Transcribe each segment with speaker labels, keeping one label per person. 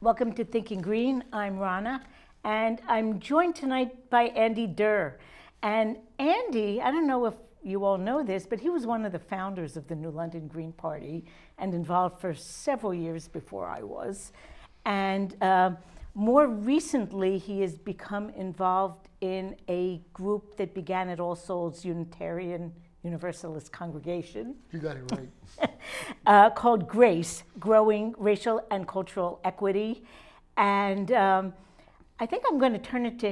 Speaker 1: Welcome to Thinking Green. I'm Rana, and I'm joined tonight by Andy Derr. And Andy, I don't know if you all know this, but he was one of the founders of the New London Green Party and involved for several years before I was. And more recently, he has become involved in a group that began at All Souls Unitarian Universalist Congregation.
Speaker 2: You got it right.
Speaker 1: Called GRACE, Growing Racial and Cultural Equity. And I think I'm going to turn it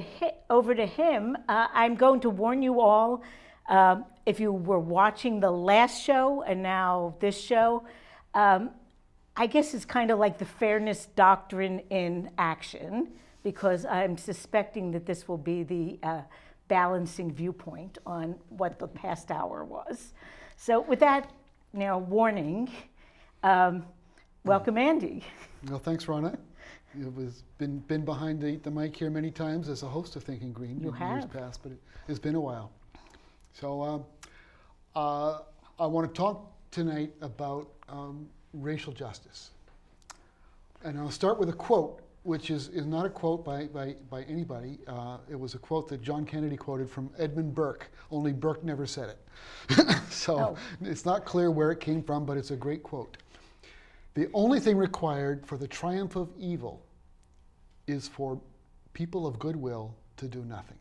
Speaker 1: over to him. I'm going to warn you all, if you were watching the last show and now this show, I guess it's kind of like the fairness doctrine in action, because I'm suspecting that this will be the balancing viewpoint on what the past hour was. So with that warning, welcome Andy.
Speaker 2: Well, thanks, Rana. You've been behind the mic here many times as a host of Thinking Green in years past, but it's been a while. So I want to talk tonight about racial justice. And I'll start with a quote, which is not a quote by anybody. It was a quote that John Kennedy quoted from Edmund Burke, only Burke never said it. So It's not clear where it came from, but it's a great quote. The only thing required for the triumph of evil is for people of goodwill to do nothing.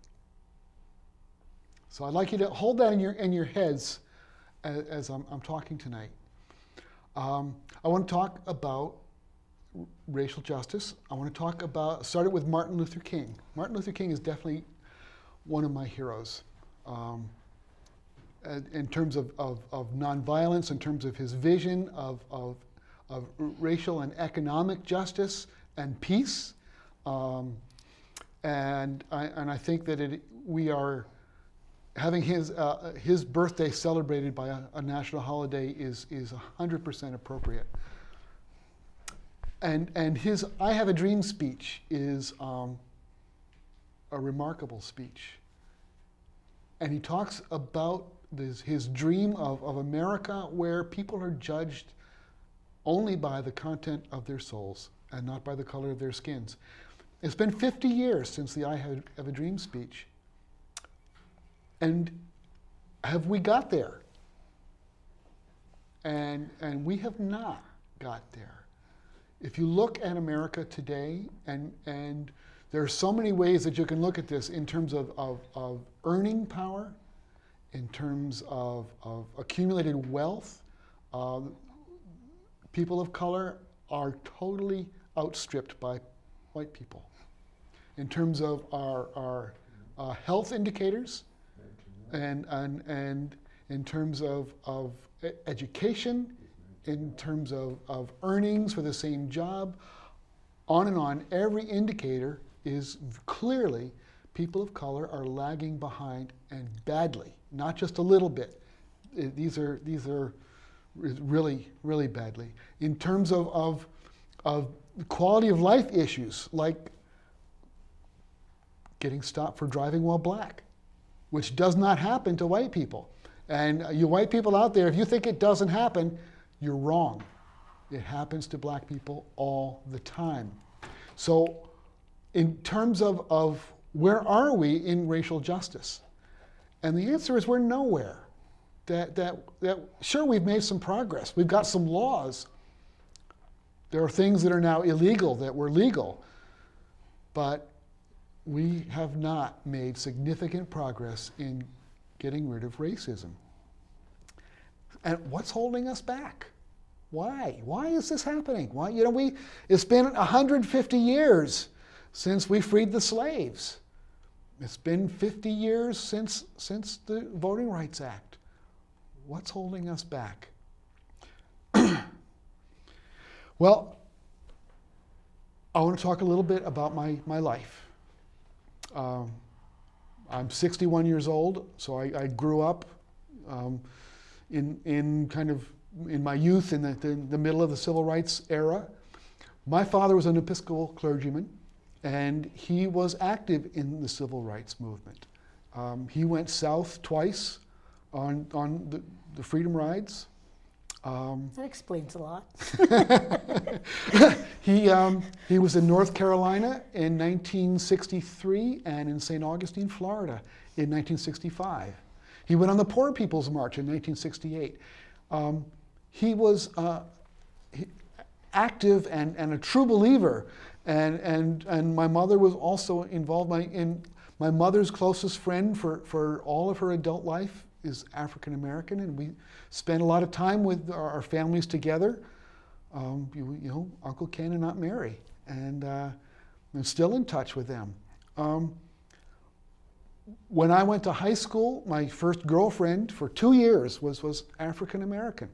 Speaker 2: So I'd like you to hold that in your heads as I'm talking tonight. I want to talk about racial justice. I want to talk about, started with Martin Luther King. Martin Luther King is definitely one of my heroes in terms of nonviolence, in terms of his vision of racial and economic justice and peace. And I think that we are having his birthday celebrated by a national holiday is 100% appropriate. And his I Have a Dream speech is a remarkable speech. And he talks about his dream of America where people are judged only by the content of their souls and not by the color of their skins. It's been 50 years since the I Have a Dream speech. And have we got there? And we have not got there. If you look at America today, and there are so many ways that you can look at this in terms of earning power, in terms of accumulated wealth, people of color are totally outstripped by white people. In terms of our health indicators, and in terms of education, in terms of earnings for the same job, on and on, every indicator is clearly people of color are lagging behind, and badly, not just a little bit. These are really, really badly. In terms of quality of life issues, like getting stopped for driving while black, which does not happen to white people. And you white people out there, if you think it doesn't happen, you're wrong. It happens to black people all the time. So in terms of where are we in racial justice? And the answer is we're nowhere. Sure, we've made some progress. We've got some laws. There are things that are now illegal that were legal. But we have not made significant progress in getting rid of racism. And what's holding us back? Why? Why is this happening? Why? It's been 150 years since we freed the slaves. It's been 50 years since the Voting Rights Act. What's holding us back? Well, I want to talk a little bit about my life. I'm 61 years old, so I grew up in my youth in the middle of the civil rights era. My father was an Episcopal clergyman, and he was active in the civil rights movement. He went south twice on the freedom rides.
Speaker 1: That explains a lot.
Speaker 2: He was in North Carolina in 1963 and in St. Augustine, Florida in 1965. He went on the Poor People's March in 1968. He was active and a true believer, and my mother was also involved. My mother's closest friend for all of her adult life is African American, and we spent a lot of time with our families together. Uncle Ken and Aunt Mary, and I'm still in touch with them. When I went to high school, my first girlfriend for 2 years was African American.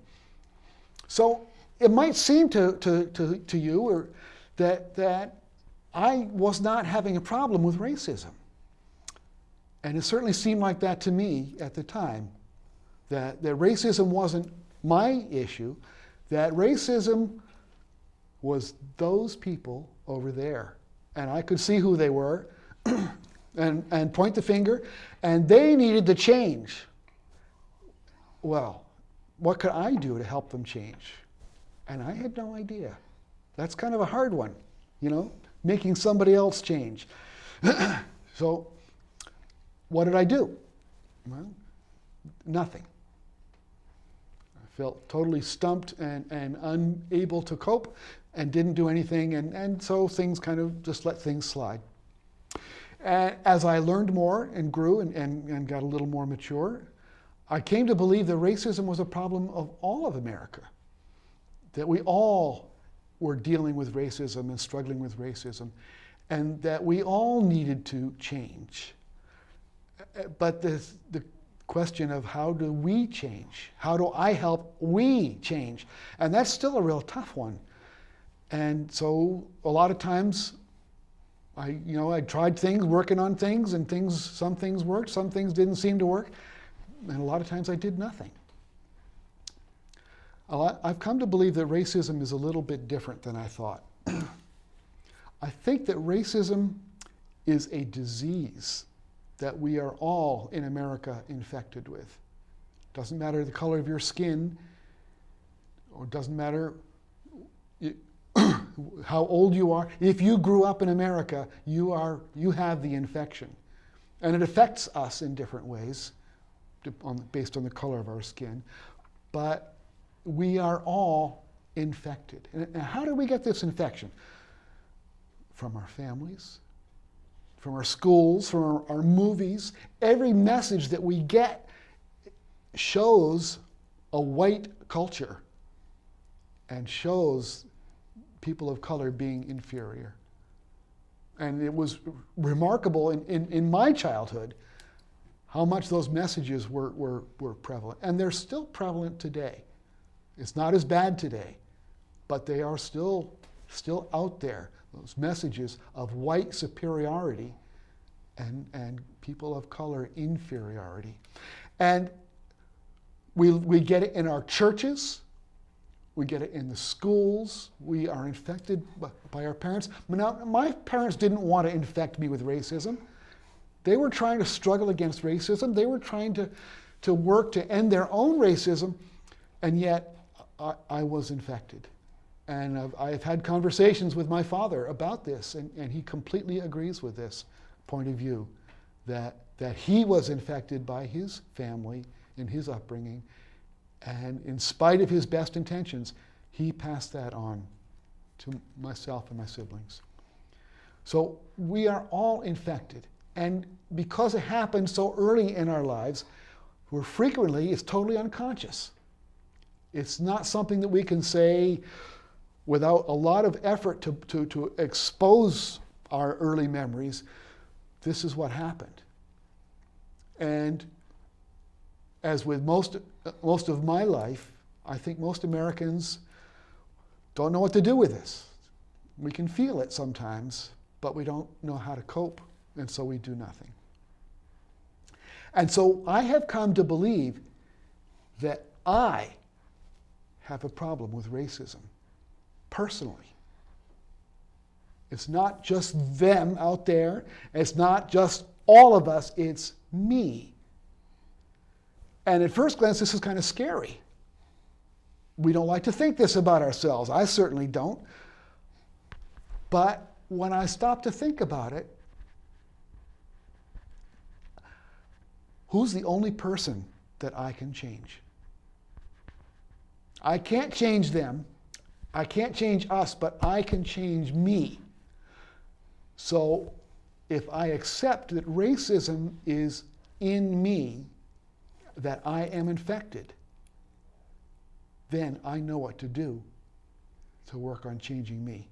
Speaker 2: So it might seem to you that I was not having a problem with racism. And it certainly seemed like that to me at the time, that racism wasn't my issue, that racism was those people over there. And I could see who they were and point the finger, and they needed to change. Well, what could I do to help them change? And I had no idea. That's kind of a hard one, making somebody else change. So, what did I do? Well, nothing. I felt totally stumped and unable to cope and didn't do anything, and so things kind of just let things slide. And as I learned more and grew and got a little more mature, I came to believe that racism was a problem of all of America, that we all were dealing with racism and struggling with racism, and that we all needed to change. But the question of how do we change? How do I help we change? And that's still a real tough one. And so a lot of times I tried things, working on things, and some things worked, some things didn't seem to work, and a lot of times I did nothing. I've come to believe that racism is a little bit different than I thought. I think that racism is a disease that we are all in America infected with. Doesn't matter the color of your skin, or doesn't matter how old you are. If you grew up in America, you have the infection. And it affects us in different ways based on the color of our skin. But we are all infected. And how do we get this infection? From our families, from our schools, from our movies. Every message that we get shows a white culture and shows people of color being inferior. And it was remarkable in my childhood how much those messages were prevalent. And they're still prevalent today. It's not as bad today, but they are still out there, those messages of white superiority and people of color inferiority. And we get it in our churches, we get it in the schools, we are infected by our parents. Now, my parents didn't want to infect me with racism. They were trying to struggle against racism. They were trying to work to end their own racism, and yet I was infected. And I've had conversations with my father about this, and he completely agrees with this point of view, that he was infected by his family in his upbringing, and in spite of his best intentions, he passed that on to myself and my siblings. So we are all infected, and because it happens so early in our lives, it's totally unconscious. It's not something that we can say without a lot of effort to expose our early memories. This is what happened. And as with most of my life, I think most Americans don't know what to do with this. We can feel it sometimes, but we don't know how to cope, and so we do nothing. And so I have come to believe that I have a problem with racism, personally. It's not just them out there. It's not just all of us. It's me. And at first glance, this is kind of scary. We don't like to think this about ourselves. I certainly don't. But when I stop to think about it, who's the only person that I can change? I can't change them. I can't change us, but I can change me. So if I accept that racism is in me, that I am infected, then I know what to do to work on changing me.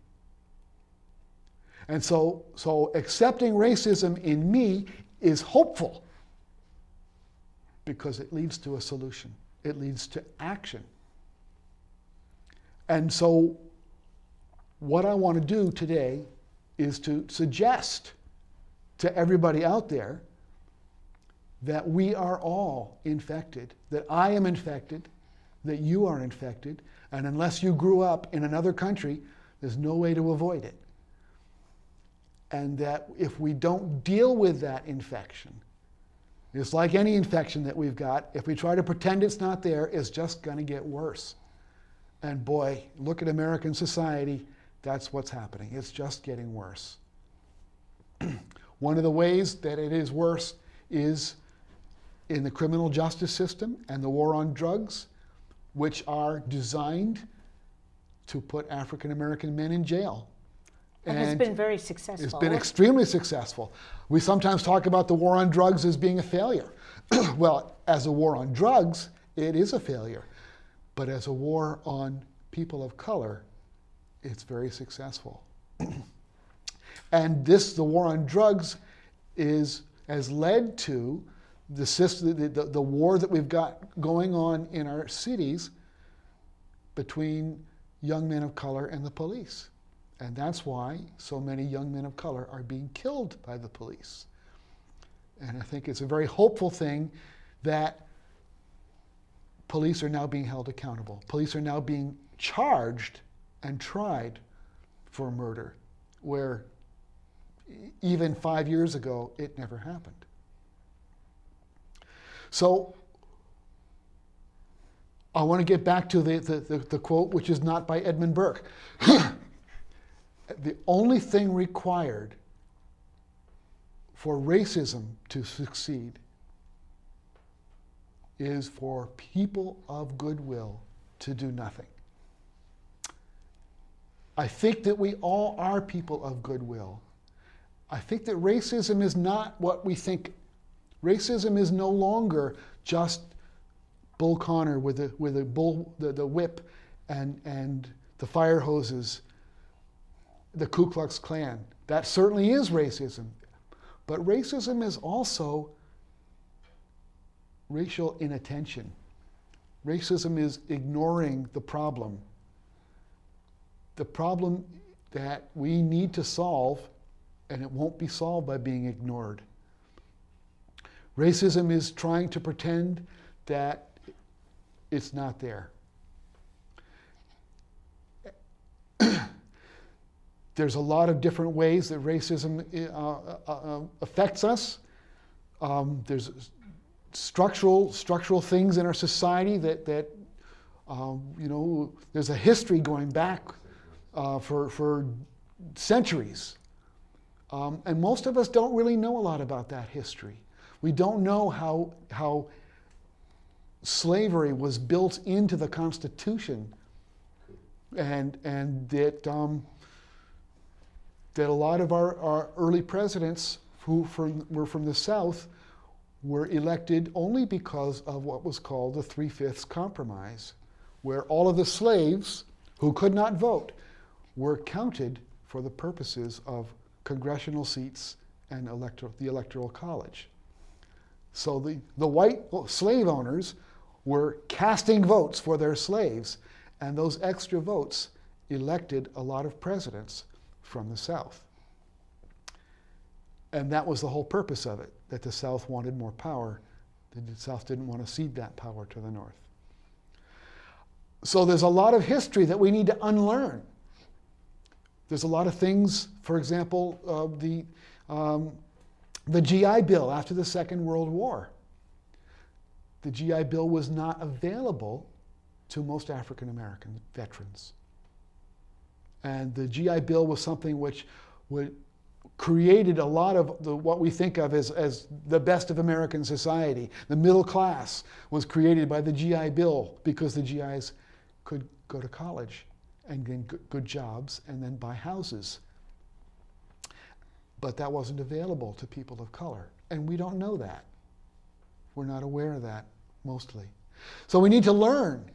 Speaker 2: And so accepting racism in me is hopeful because it leads to a solution. It leads to action. And so what I want to do today is to suggest to everybody out there that we are all infected, that I am infected, that you are infected, and unless you grew up in another country, there's no way to avoid it. And that if we don't deal with that infection, it's like any infection that we've got, if we try to pretend it's not there, it's just going to get worse. And boy, look at American society, that's what's happening. It's just getting worse. One of the ways that it is worse is in the criminal justice system and the war on drugs, which are designed to put African American men in jail.
Speaker 1: And it's been very successful.
Speaker 2: It's been extremely successful. We sometimes talk about the war on drugs as being a failure. Well, as a war on drugs, it is a failure. But as a war on people of color, it's very successful. And the war on drugs has led to the war that we've got going on in our cities between young men of color and the police. And that's why so many young men of color are being killed by the police. And I think it's a very hopeful thing that police are now being held accountable. Police are now being charged and tried for murder, where even 5 years ago, it never happened. So I want to get back to the quote, which is not by Edmund Burke. The only thing required for racism to succeed is for people of goodwill to do nothing. I think that we all are people of goodwill. I think that racism is not what we think. Racism is no longer just Bull Connor with the whip and the fire hoses, the Ku Klux Klan. That certainly is racism. But racism is also racial inattention. Racism is ignoring the problem that we need to solve, and it won't be solved by being ignored. Racism is trying to pretend that it's not there. There's a lot of different ways that racism affects us. There's structural things in our society that there's a history going back for centuries. And most of us don't really know a lot about that history. We don't know how slavery was built into the Constitution, and that a lot of our early presidents who were from the South were elected only because of what was called the 3/5 Compromise, where all of the slaves who could not vote were counted for the purposes of congressional seats and the Electoral College. So the white slave owners were casting votes for their slaves, and those extra votes elected a lot of presidents from the South. And that was the whole purpose of it, that the South wanted more power. The South didn't want to cede that power to the North. So there's a lot of history that we need to unlearn. There's a lot of things, for example, the GI Bill after the Second World War. The GI Bill was not available to most African American veterans. And the GI Bill was something which created a lot of what we think of as the best of American society. The middle class was created by the GI Bill because the GIs could go to college and get good jobs and then buy houses. But that wasn't available to people of color. And we don't know that. We're not aware of that, mostly. So we need to learn.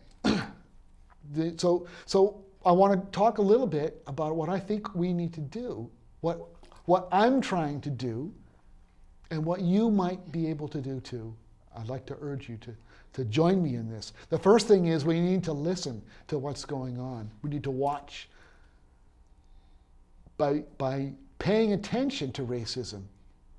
Speaker 2: So I want to talk a little bit about what I think we need to do, what I'm trying to do, and what you might be able to do too. I'd like to urge you to join me in this. The first thing is we need to listen to what's going on. We need to watch. By paying attention to racism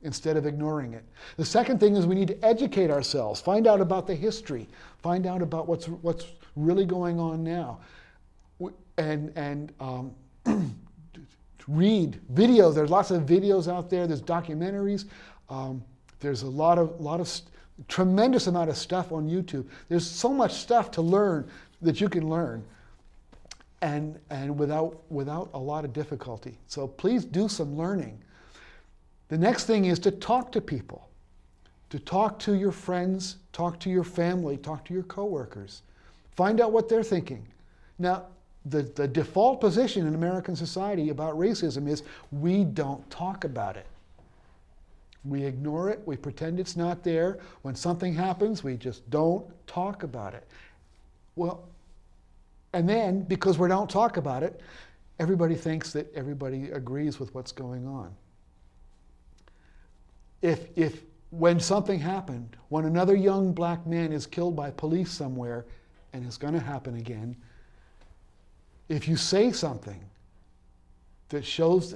Speaker 2: instead of ignoring it. The second thing is we need to educate ourselves, find out about the history, find out about what's really going on now, and read videos. There's lots of videos out there. There's documentaries. There's a lot of tremendous amount of stuff on YouTube. There's so much stuff to learn that you can learn, and without a lot of difficulty. So please do some learning. The next thing is to talk to people, to talk to your friends, talk to your family, talk to your coworkers. Find out what they're thinking. Now, the default position in American society about racism is we don't talk about it. We ignore it, we pretend it's not there. When something happens, we just don't talk about it. Well, and then, because we don't talk about it, everybody thinks that everybody agrees with what's going on. If when something happened, when another young black man is killed by police somewhere, and it's going to happen again, if you say something that shows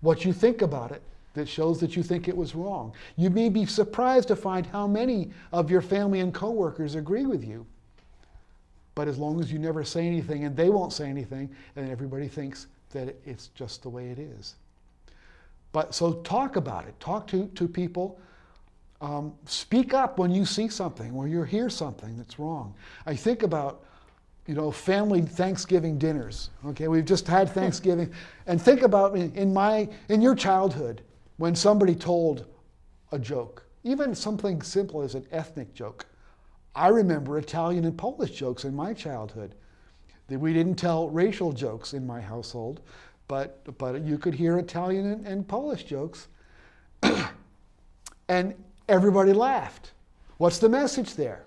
Speaker 2: what you think about it, that shows that you think it was wrong, you may be surprised to find how many of your family and coworkers agree with you. But as long as you never say anything and they won't say anything, then everybody thinks that it's just the way it is. But so talk about it. Talk to people. Speak up when you see something or you hear something that's wrong. I think about, family Thanksgiving dinners. Okay, we've just had Thanksgiving, and think about in your childhood when somebody told a joke, even something simple as an ethnic joke. I remember Italian and Polish jokes in my childhood. We didn't tell racial jokes in my household, but you could hear Italian and Polish jokes, and everybody laughed. What's the message there?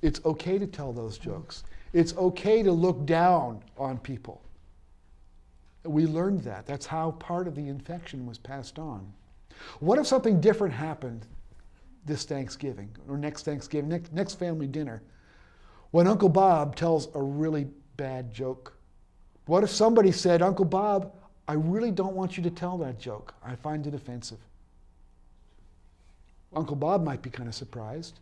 Speaker 2: It's okay to tell those jokes. It's okay to look down on people. We learned that. That's how part of the infection was passed on. What if something different happened this Thanksgiving or next Thanksgiving, next family dinner, when Uncle Bob tells a really bad joke? What if somebody said, Uncle Bob, I really don't want you to tell that joke. I find it offensive. Uncle Bob might be kind of surprised.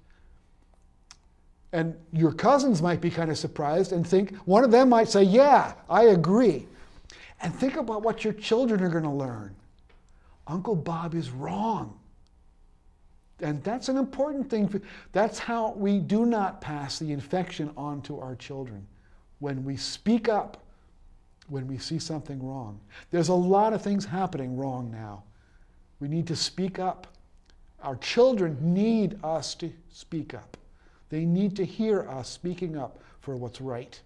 Speaker 2: And your cousins might be kind of surprised and think, one of them might say, yeah, I agree. And think about what your children are going to learn. Uncle Bob is wrong. And that's an important thing. That's how we do not pass the infection on to our children. When we speak up, when we see something wrong. There's a lot of things happening wrong now. We need to speak up. Our children need us to speak up. They need to hear us speaking up for what's right.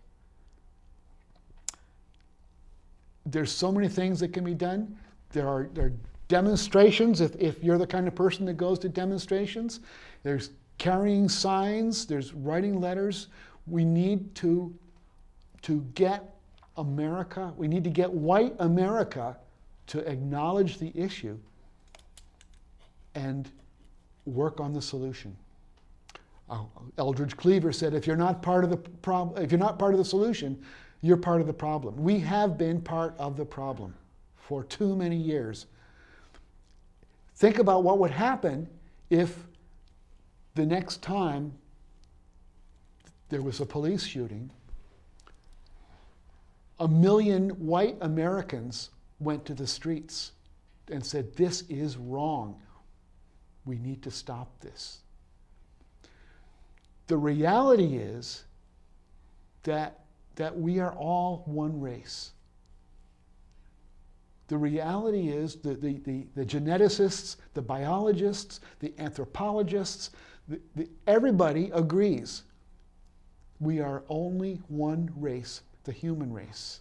Speaker 2: There's so many things that can be done. There are demonstrations, if you're the kind of person that goes to demonstrations. There's carrying signs, there's writing letters. We need to get America, we need to get white America to acknowledge the issue and work on the solution. Eldridge Cleaver said, if you're not part of the solution, you're part of the problem. We have been part of the problem for too many years. Think about what would happen if the next time there was a police shooting, 1 million white Americans went to the streets and said, this is wrong. We need to stop this. The reality is that we are all one race. The reality is that the geneticists, the biologists, the anthropologists, everybody agrees we are only one race, the human race.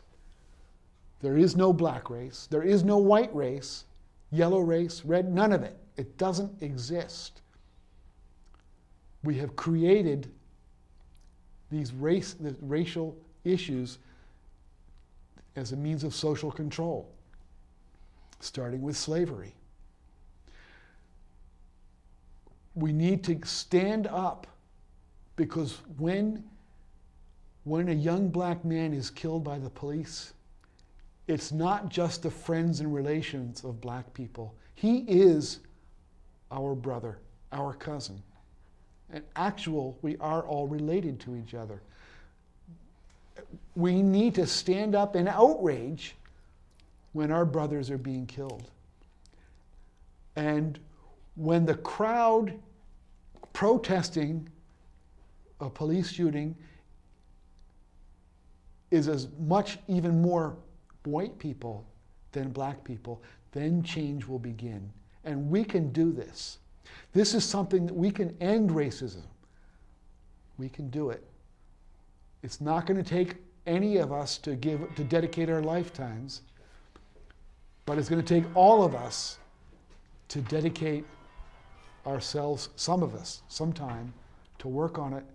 Speaker 2: There is no black race. There is no white race, yellow race, red, none of it. It doesn't exist. We have created these racial issues as a means of social control, starting with slavery. We need to stand up, because when a young black man is killed by the police, it's not just the friends and relations of black people. He is our brother, our cousin. And we are all related to each other. We need to stand up in outrage when our brothers are being killed. And when the crowd protesting a police shooting is as much, even more white people than black people, then change will begin. And we can do this. This is something that we can end racism. We can do it. It's not going to take any of us to dedicate our lifetimes, but it's going to take all of us to dedicate ourselves, some of us, some time, to work on it.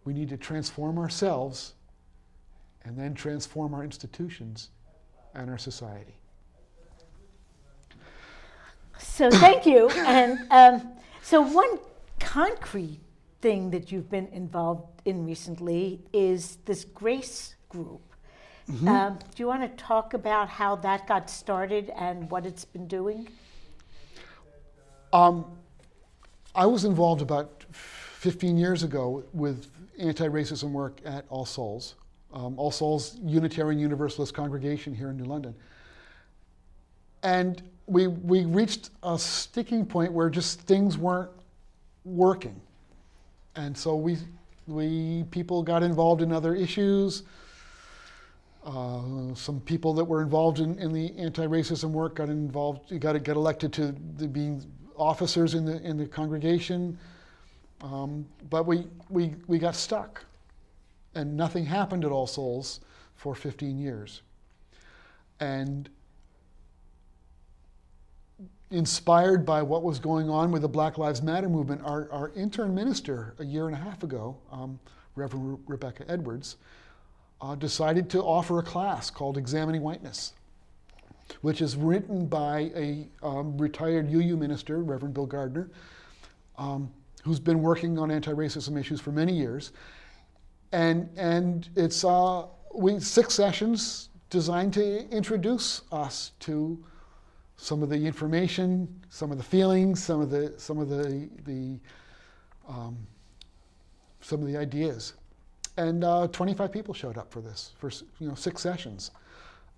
Speaker 2: We need to transform ourselves and then transform our institutions and our society.
Speaker 1: So thank you. And so one concrete thing that you've been involved in recently is this Grace group. Mm-hmm. Do you want to talk about how that got started and what it's been doing?
Speaker 2: I was involved about 15 years ago with anti-racism work at All Souls. All Souls Unitarian Universalist congregation here in New London. And we reached a sticking point where just things weren't working. And so people got involved in other issues. Some people that were involved in the anti-racism work got elected to being officers in the congregation. But we got stuck. And nothing happened at All Souls for 15 years. And inspired by what was going on with the Black Lives Matter movement, our intern minister a year and a half ago, Reverend Rebecca Edwards, decided to offer a class called Examining Whiteness, which is written by a retired UU minister, Reverend Bill Gardner, who's been working on anti-racism issues for many years. And it's 6 sessions designed to introduce us to some of the information, some of the feelings, some of the ideas. And 25 people showed up for this, for 6 sessions.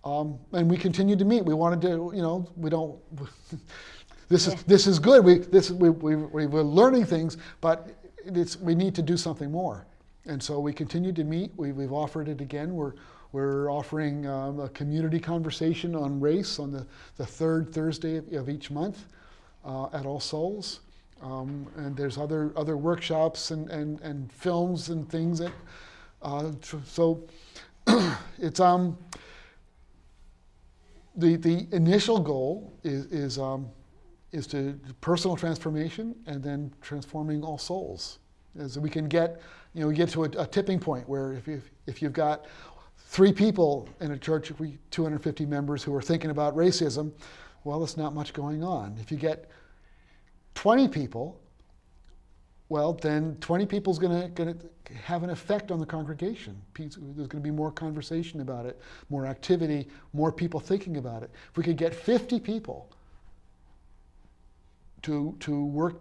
Speaker 2: And we continued to meet. We wanted to, we don't. This is good. We're learning things, but we need to do something more. And so we continued to meet. We've offered it again. We're offering a community conversation on race on the third Thursday of each month at All Souls. And there's other workshops and films and things that. So it's the initial goal is to personal transformation and then transforming all souls, as we can get to a tipping point where if you've got 3 people in a church, 250 members who are thinking about racism, well, there's not much going on. If you get 20 people, well, then 20 people's going to have an effect on the congregation. There's going to be more conversation about it, more activity, more people thinking about it. If we could get 50 people to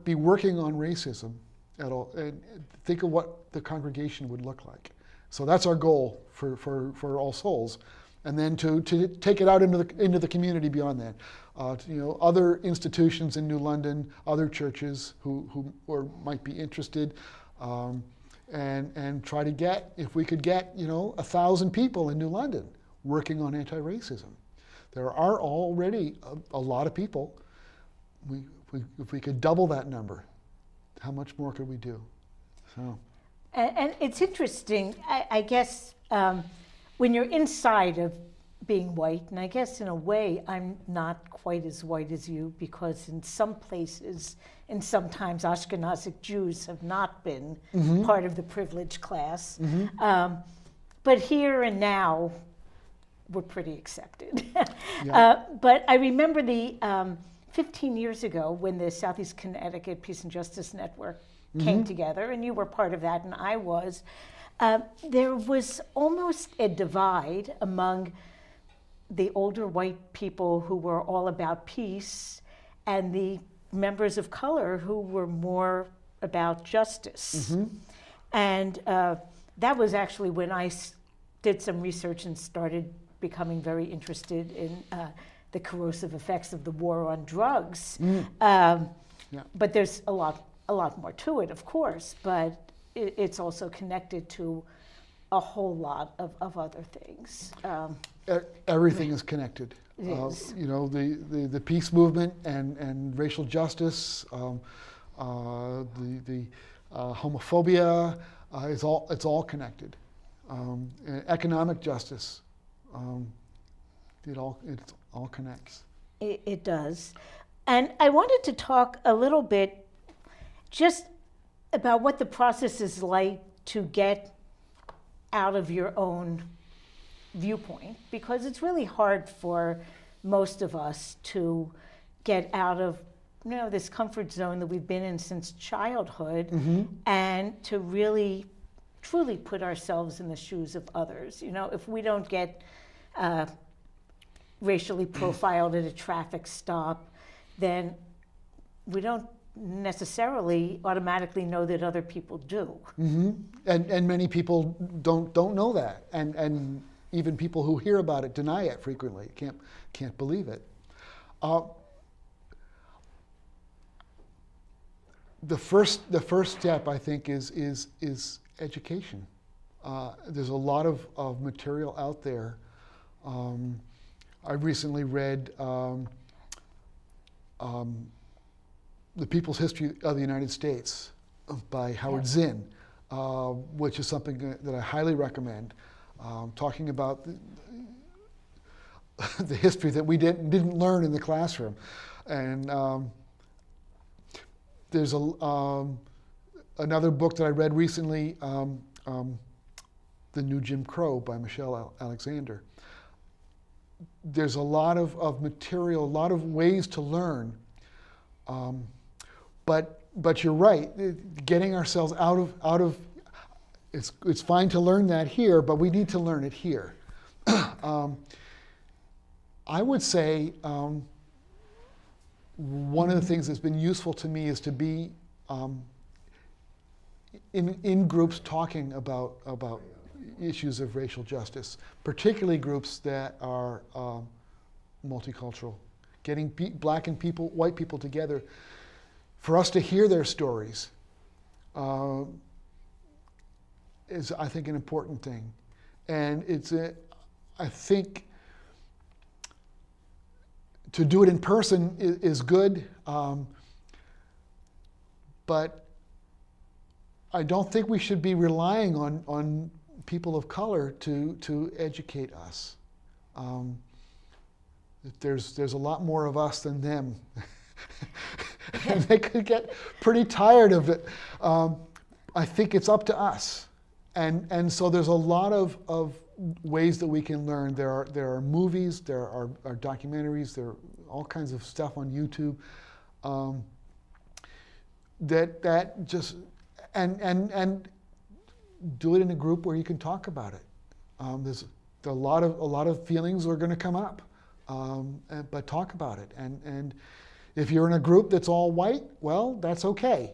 Speaker 2: be working on racism at all, and think of what the congregation would look like. So that's our goal for All Souls, and then to take it out into the community beyond that. Other institutions in New London, other churches who might be interested, and try to get, if we could get, 1,000 people in New London working on anti-racism. There are already a lot of people. If we could double that number, how much more could we do? So.
Speaker 1: And it's interesting, I guess, when you're inside of being white, and I guess in a way I'm not quite as white as you, because in some places, and sometimes Ashkenazic Jews have not been part of the privileged class. But here and now, we're pretty accepted. But I remember the 15 years ago when the Southeast Connecticut Peace and Justice Network came together, and you were part of that, and I was. There was almost a divide among the older white people who were all about peace and the members of color who were more about justice. And that was actually when I did some research and started becoming very interested in the corrosive effects of the war on drugs. But there's a lot more to it, of course, but it's also connected to a whole lot of other things.
Speaker 2: Everything is connected.
Speaker 1: It is.
Speaker 2: The peace movement and racial justice, the homophobia, it's all connected. Economic justice, it all connects.
Speaker 1: It does. And I wanted to talk a little bit just about what the process is like to get out of your own viewpoint, because it's really hard for most of us to get out of this comfort zone that we've been in since childhood, and to really truly put ourselves in the shoes of others. If we don't get racially profiled at a traffic stop, then we don't necessarily automatically know that other people do.
Speaker 2: And many people don't know that, and even people who hear about it deny it frequently. Can't believe it. The first step, I think, is education. There's a lot of material out there. I recently read The People's History of the United States by Howard Zinn, which is something that I highly recommend, talking about the history that we didn't learn in the classroom. And there's another book that I read recently, The New Jim Crow by Michelle Alexander. There's a lot of material, a lot of ways to learn. But you're right, getting ourselves out of it's fine to learn that here, but we need to learn it here. I would say one of the things that's been useful to me is to be in groups talking about issues of racial justice, particularly groups that are multicultural. Getting black and white people together, for us to hear their stories, is, I think, an important thing. And I think to do it in person is good, but I don't think we should be relying on people of color to educate us. There's a lot more of us than them. And they could get pretty tired of it. I think it's up to us. And so there's a lot of ways that we can learn. There are movies, there are documentaries, there are all kinds of stuff on YouTube that just and do it in a group where you can talk about it. There's a lot of feelings are going to come up, but talk about it. And if you're in a group that's all white, well, that's okay.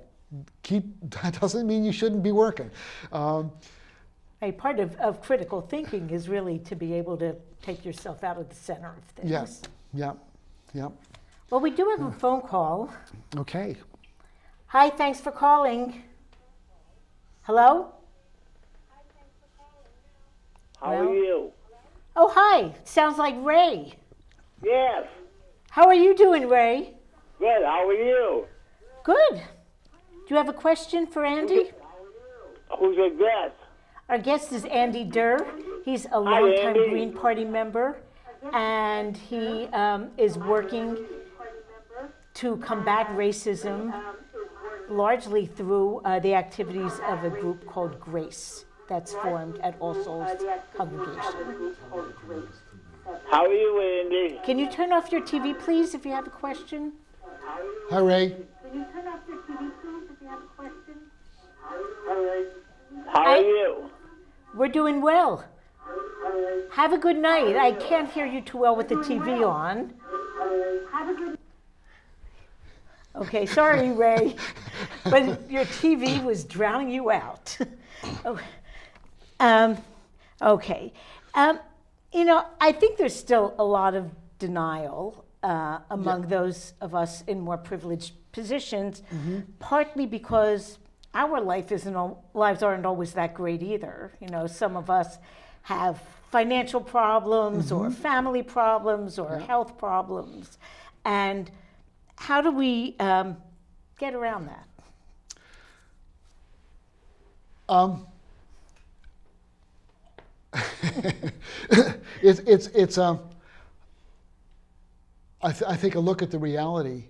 Speaker 2: That doesn't mean you shouldn't be working.
Speaker 1: A part of critical thinking is really to be able to take yourself out of the center of things.
Speaker 2: Yes. Yeah.
Speaker 1: Well, we do have a phone call.
Speaker 2: Okay.
Speaker 1: Hi, thanks for calling. Hello? Hi, sounds like Ray.
Speaker 3: Yes.
Speaker 1: How are you doing, Ray?
Speaker 3: Good. How are you?
Speaker 1: Good. Do you have a question for Andy?
Speaker 3: Who's your guest?
Speaker 1: Our guest is Andy Derr. He's a
Speaker 3: Hi,
Speaker 1: longtime
Speaker 3: Andy.
Speaker 1: Green Party member, and he is working to combat racism largely through the activities of a group called GRACE that's formed at All Souls Congregation.
Speaker 3: How are you, Andy?
Speaker 1: Can you turn off your TV, please, if you have a question?
Speaker 2: Hi, Ray.
Speaker 1: Can you turn off your TV, please, if you have a question?
Speaker 3: How are you?
Speaker 1: We're doing well. Have a good night. I can't hear you too well with the TV on. Have a good. Okay, sorry, Ray, but your TV was drowning you out. Okay. I think there's still a lot of denial among those of us in more privileged positions, partly because our lives aren't always that great either. Some of us have financial problems or family problems or health problems. And how do we get around that?
Speaker 2: I think a look at the reality.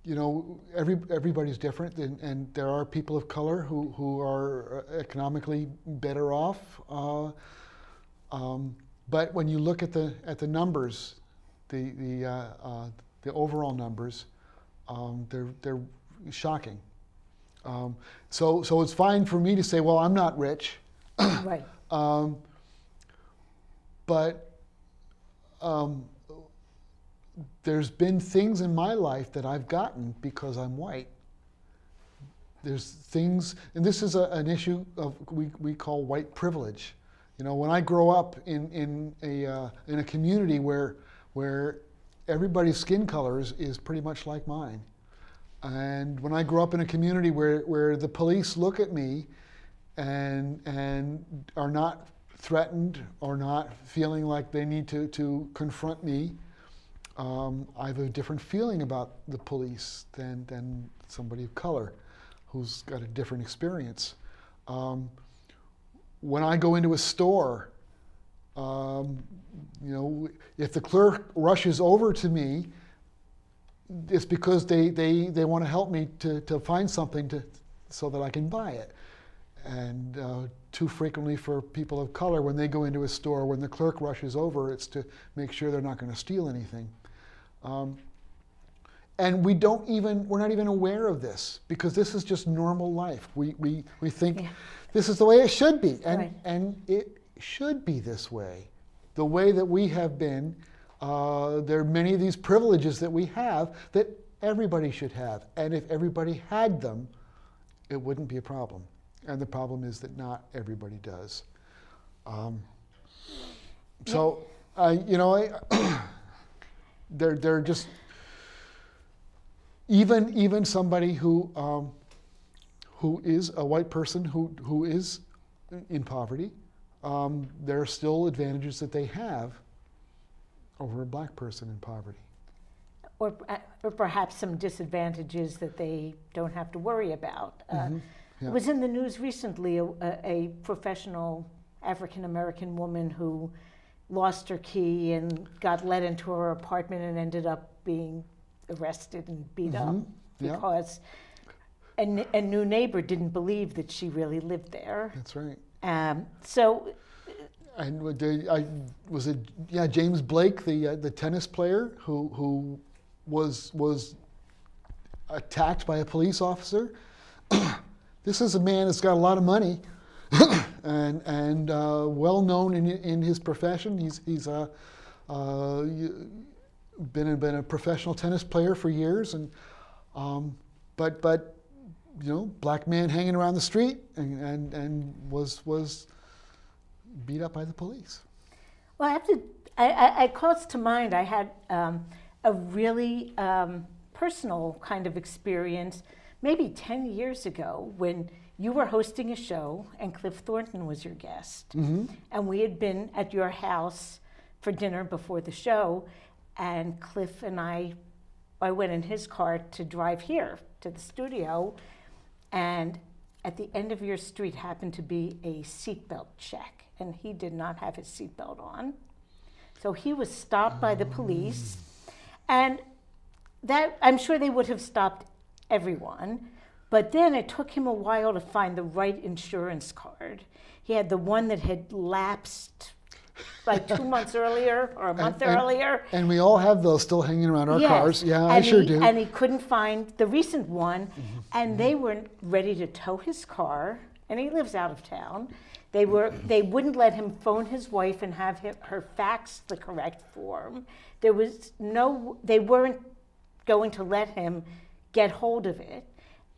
Speaker 2: Everybody's different, and there are people of color who are economically better off. But when you look at the numbers, the overall numbers, they're shocking. So it's fine for me to say, well, I'm not rich.
Speaker 1: Right.
Speaker 2: But there's been things in my life that I've gotten because I'm white. There's things, and this is an issue of we call white privilege. When I grow up in a community where everybody's skin color is pretty much like mine, and when I grow up in a community where the police look at me and are not threatened or not feeling like they need to confront me, I have a different feeling about the police than somebody of color who's got a different experience. When I go into a store, if the clerk rushes over to me, it's because they want to help me to find something so that I can buy it. And too frequently for people of color, when they go into a store, when the clerk rushes over, it's to make sure they're not going to steal anything. And we're not even aware of this, because this is just normal life. We think this is the way it should be, and it should be this way. The way that we have been, there are many of these privileges that we have that everybody should have. And if everybody had them, it wouldn't be a problem. And the problem is that not everybody does. They're just, even somebody who is a white person who is in poverty, there are still advantages that they have over a black person in poverty.
Speaker 1: Or perhaps some disadvantages that they don't have to worry about. It was in the news recently, a professional African-American woman who lost her key and got let into her apartment and ended up being arrested and beat up because a new neighbor didn't believe that she really lived there.
Speaker 2: That's right.
Speaker 1: And
Speaker 2: was it James Blake, the tennis player who was attacked by a police officer? This is a man that's got a lot of money and well known in his profession. He's been a professional tennis player for years, and but black man hanging around the street and was beat up by the police.
Speaker 1: Well, I calls to mind. I had a really personal kind of experience maybe 10 years ago when you were hosting a show and Cliff Thornton was your guest. And we had been at your house for dinner before the show, and Cliff and I went in his car to drive here to the studio, and at the end of your street happened to be a seatbelt check, and he did not have his seatbelt on. So he was stopped by the police, and that, I'm sure they would have stopped everyone, but then it took him a while to find the right insurance card. He had the one that had lapsed like 2 months earlier or a month earlier.
Speaker 2: And we all have those still hanging around our
Speaker 1: Yes.
Speaker 2: cars. Yeah,
Speaker 1: And
Speaker 2: I sure do.
Speaker 1: And he couldn't find the recent one, and they weren't ready to tow his car, and he lives out of town. They wouldn't let him phone his wife and have her fax the correct form. They weren't going to let him get hold of it.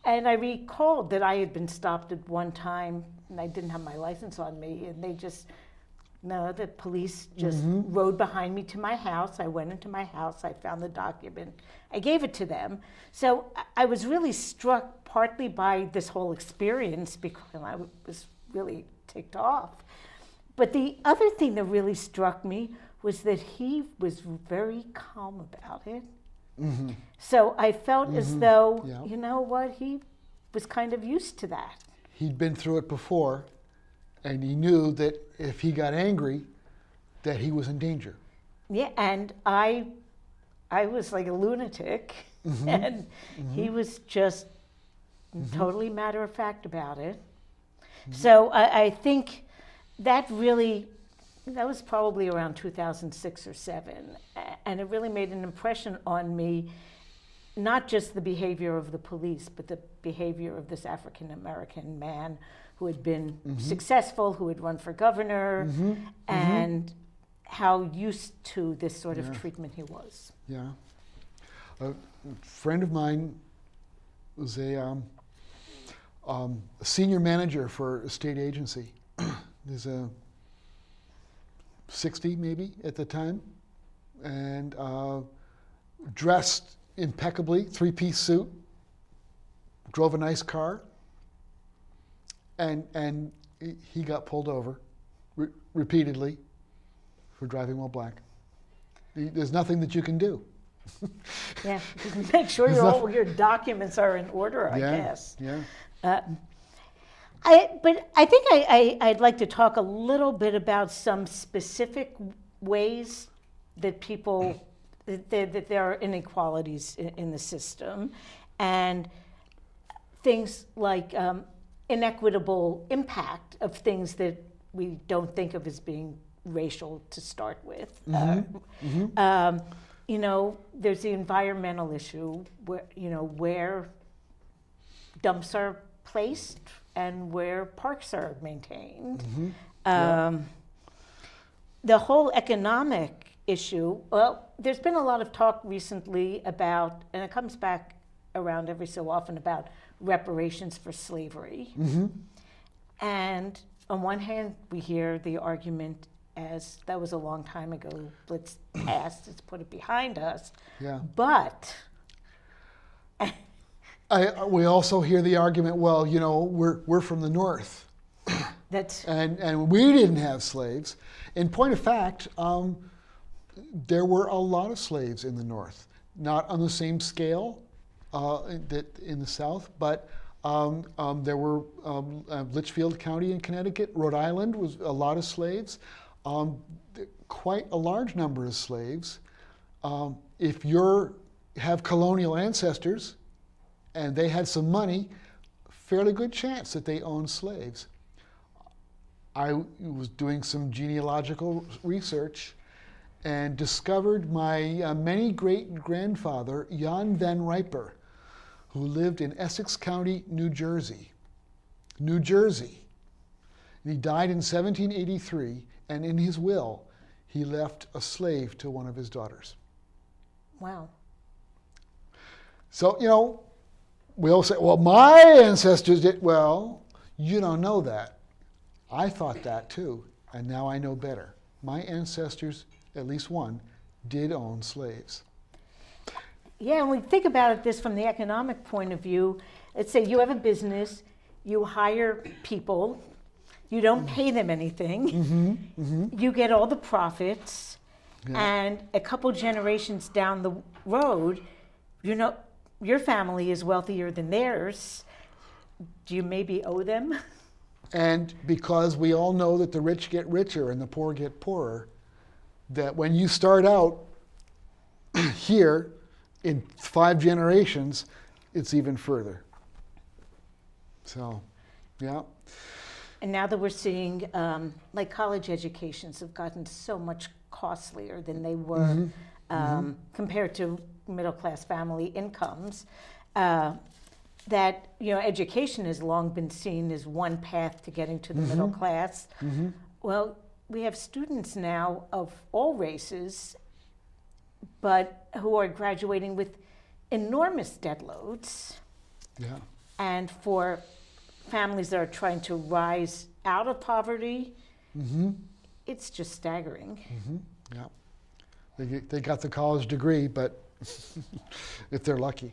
Speaker 1: And I recalled that I had been stopped at one time, and I didn't have my license on me, and the police just rode behind me to my house. I went into my house, I found the document, I gave it to them. So I was really struck partly by this whole experience because I was really ticked off. But the other thing that really struck me was that he was very calm about it. Mm-hmm. So I felt as though, you know what, he was kind of used to that.
Speaker 2: He'd been through it before, and he knew that if he got angry, that he was in danger.
Speaker 1: Yeah, and I was like a lunatic, and he was just totally matter of fact about it. So I think that was probably around 2006 or 7, and it really made an impression on me, not just the behavior of the police, but the behavior of this African-American man who had been successful, who had run for governor, and how used to this sort of treatment he was.
Speaker 2: Yeah. A friend of mine was a senior manager for a state agency. There's a 60 maybe at the time, and dressed impeccably, 3-piece suit, drove a nice car, and he got pulled over repeatedly for driving while black. There's nothing that you can do.
Speaker 1: Yeah, make sure all your documents are in order, I guess.
Speaker 2: Yeah.
Speaker 1: But I think I'd like to talk a little bit about some specific ways that that there are inequalities in the system, and things like inequitable impact of things that we don't think of as being racial to start with. There's the environmental issue where dumps are placed and where parks are maintained. The whole economic issue, well, there's been a lot of talk recently about, and it comes back around every so often, about reparations for slavery. And on one hand, we hear the argument as that was a long time ago, let's put it behind us.
Speaker 2: Yeah.
Speaker 1: But
Speaker 2: we also hear the argument, well, we're from the North. And we didn't have slaves. In point of fact, there were a lot of slaves in the North, not on the same scale in the South, but there were Litchfield County in Connecticut, Rhode Island was a lot of slaves, quite a large number of slaves. If you have colonial ancestors and they had some money, fairly good chance that they owned slaves. I was doing some genealogical research and discovered my many great-grandfather, Jan van Riper, who lived in Essex County, New Jersey. And he died in 1783, and in his will, he left a slave to one of his daughters.
Speaker 1: Wow.
Speaker 2: So, we all say, well, my ancestors did. Well, you don't know that. I thought that too, and now I know better. My ancestors, at least one, did own slaves.
Speaker 1: Yeah, and we think about this from the economic point of view. Let's say you have a business, you hire people, you don't pay them anything, you get all the profits, And a couple generations down the road, your family is wealthier than theirs. Do you maybe owe them?
Speaker 2: And because we all know that the rich get richer and the poor get poorer, that when you start out here in 5 generations, it's even further. So, yeah.
Speaker 1: And now that we're seeing, like college educations have gotten so much costlier than they were compared to middle-class family incomes, that education has long been seen as one path to getting to the middle class. Well, we have students now of all races, but who are graduating with enormous debt loads.
Speaker 2: Yeah.
Speaker 1: And for families that are trying to rise out of poverty, it's just staggering.
Speaker 2: Yeah. They got the college degree, but if they're lucky.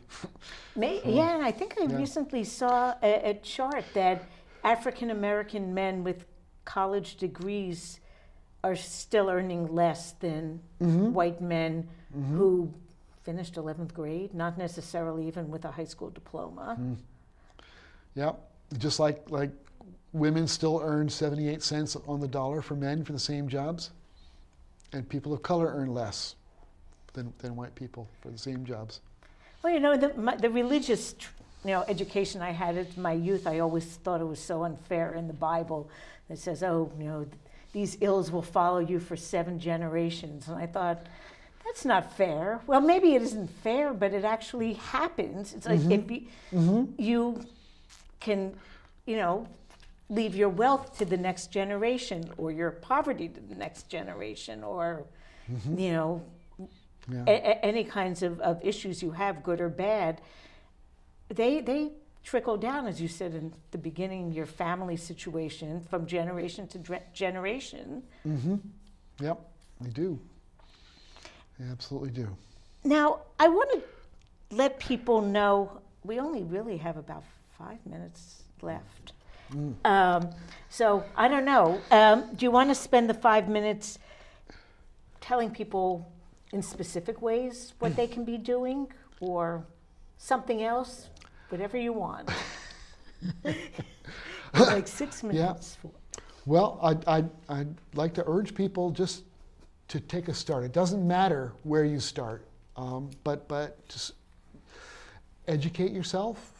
Speaker 1: Yeah, and I think I recently saw a chart that African American men with college degrees are still earning less than white men who finished 11th grade, not necessarily even with a high school diploma.
Speaker 2: Yeah, just like women still earn 78 cents on the dollar for men for the same jobs, and people of color earn less than white people for the same jobs.
Speaker 1: Well, the religious education I had in my youth, I always thought it was so unfair in the Bible that says, these ills will follow you for 7 generations. And I thought, that's not fair. Well, maybe it isn't fair, but it actually happens. It's like if you can, leave your wealth to the next generation, or your poverty to the next generation, or, any kinds of issues you have, good or bad, they trickle down, as you said in the beginning, your family situation from generation to generation.
Speaker 2: Yep, they do. They absolutely do.
Speaker 1: Now, I want to let people know we only really have about 5 minutes left. So I don't know. Do you want to spend the 5 minutes telling people in specific ways what they can be doing, or something else? Whatever you want. Like 6 minutes.
Speaker 2: Yeah. Well, I'd like to urge people just to take a start. It doesn't matter where you start, but just educate yourself.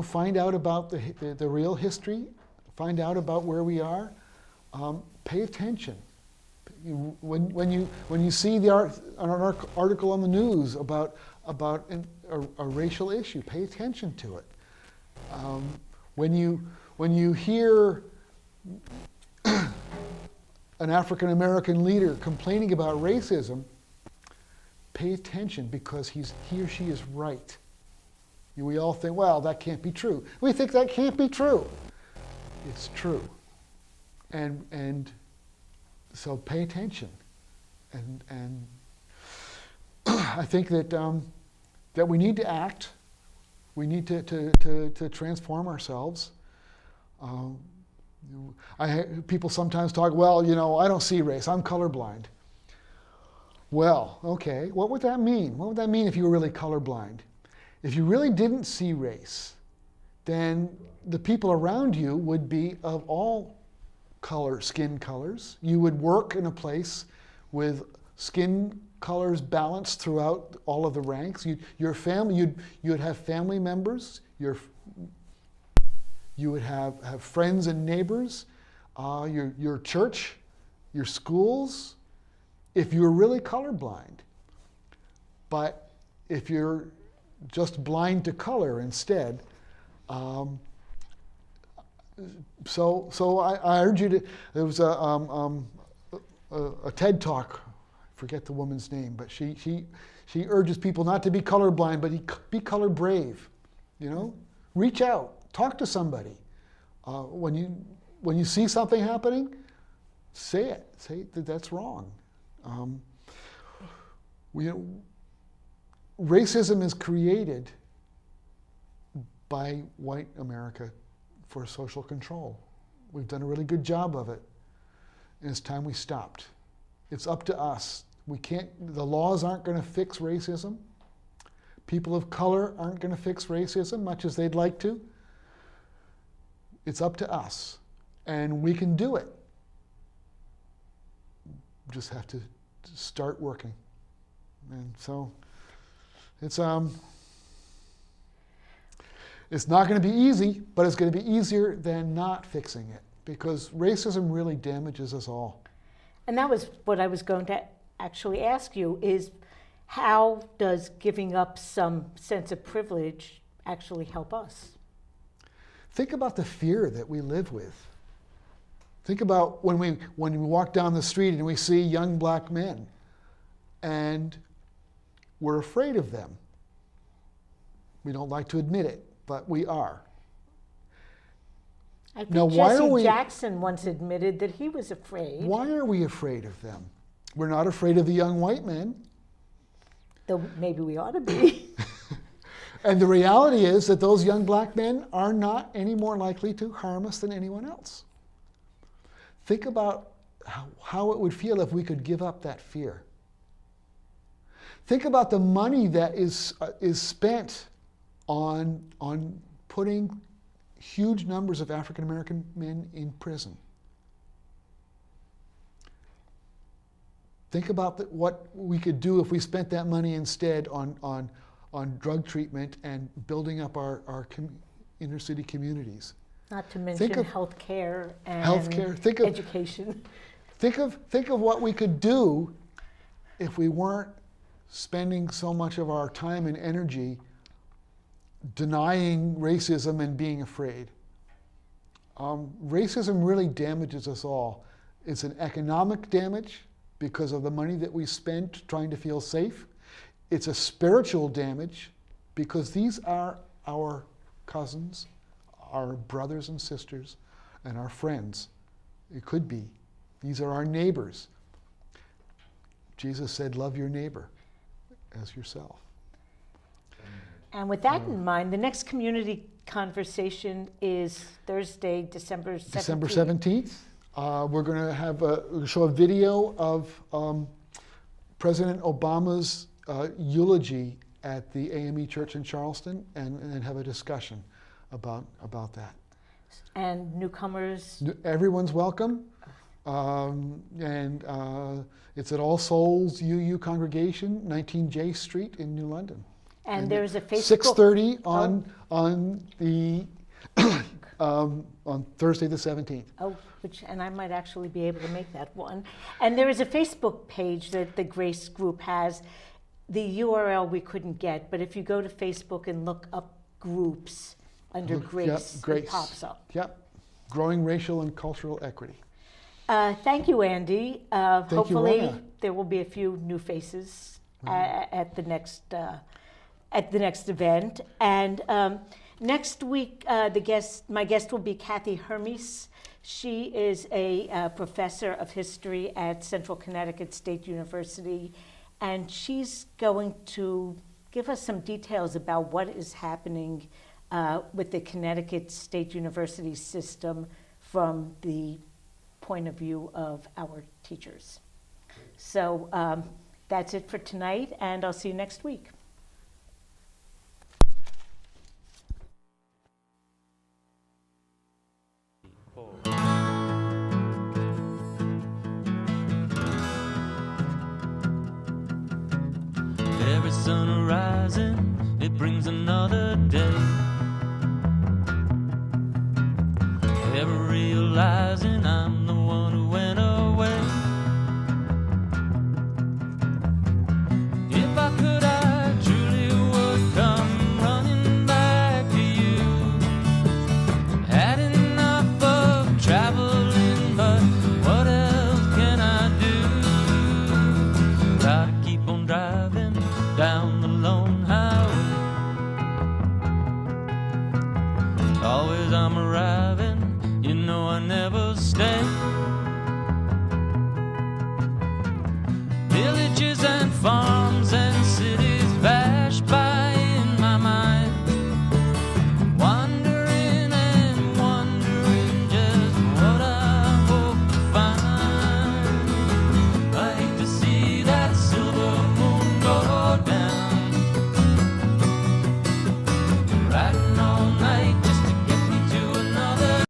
Speaker 2: Find out about the real history. Find out about where we are. Pay attention. When you see an article on the news about a racial issue, pay attention to it. When you hear an African American leader complaining about racism, pay attention, because he or she is right. We all think, well, that can't be true. We think that can't be true. It's true. And so pay attention. And I think that we need to act. We need to transform ourselves. People sometimes talk, well, I don't see race. I'm colorblind. Well, okay, what would that mean? What would that mean if you were really colorblind? If you really didn't see race, then the people around you would be of all skin colors. You would work in a place with skin colors balanced throughout all of the ranks. Your family, you'd have family members. You would have friends and neighbors. Your church, your schools. If you're really colorblind, but if you're just blind to color instead. So I urge you to. There was a TED talk. I forget the woman's name, but she urges people not to be colorblind, but be color brave. Reach out, talk to somebody. When you see something happening, say it. Say that that's wrong. Racism is created by white America for social control. We've done a really good job of it, and it's time we stopped. It's up to us. The laws aren't going to fix racism. People of color aren't going to fix racism, much as they'd like to. It's up to us, and we can do it. Just have to start working. And so it's not going to be easy, but it's going to be easier than not fixing it, because racism really damages us all.
Speaker 1: And that was what I was going to actually ask you, is how does giving up some sense of privilege actually help us?
Speaker 2: Think about the fear that we live with. Think about when we walk down the street and we see young black men, and we're afraid of them. We don't like to admit it, but we are.
Speaker 1: I think
Speaker 2: Now, why
Speaker 1: Jesse Jackson once admitted that he was afraid.
Speaker 2: Why are we afraid of them? We're not afraid of the young white men.
Speaker 1: Though maybe we ought to be.
Speaker 2: And the reality is that those young black men are not any more likely to harm us than anyone else. Think about how it would feel if we could give up that fear. Think about the money that is spent on putting huge numbers of African American men in prison. Think about what we could do if we spent that money instead on drug treatment and building up our inner city communities.
Speaker 1: Not to mention health care and education.
Speaker 2: Think of what we could do if we weren't spending so much of our time and energy denying racism and being afraid. Racism really damages us all. It's an economic damage because of the money that we spend trying to feel safe. It's a spiritual damage because these are our cousins, our brothers and sisters, and our friends. It could be. These are our neighbors. Jesus said, love your neighbor as yourself.
Speaker 1: And with that in mind, the next community conversation is Thursday, December 17th.
Speaker 2: December 17th. We're going to show a video of President Obama's eulogy at the AME Church in Charleston, and then have a discussion about that.
Speaker 1: And newcomers?
Speaker 2: Everyone's welcome. It's at All Souls UU Congregation, 19 J Street in New London.
Speaker 1: And there's a Facebook...
Speaker 2: 6:30 on Thursday the 17th.
Speaker 1: And I might actually be able to make that one. And there is a Facebook page that the Grace Group has. The URL we couldn't get, but if you go to Facebook and look up groups under Grace, it pops up.
Speaker 2: Yep. Growing Racial and Cultural Equity.
Speaker 1: Thank you, Andy. Hopefully
Speaker 2: Rona.
Speaker 1: there will be a few new faces at the next event. And next week, my guest will be Kathy Hermes. She is a professor of history at Central Connecticut State University, and she's going to give us some details about what is happening with the Connecticut State University system from the point of view of our teachers. So that's it for tonight, and I'll see you next week.
Speaker 4: Every sun rising, it brings another day. Ever realizing I'm the one who went away. If I could, I truly would come running back to you. Had enough of traveling, but what else can I do? Gotta keep on driving down the lone highway. Always I'm arriving, you know I never stay. Villages and farms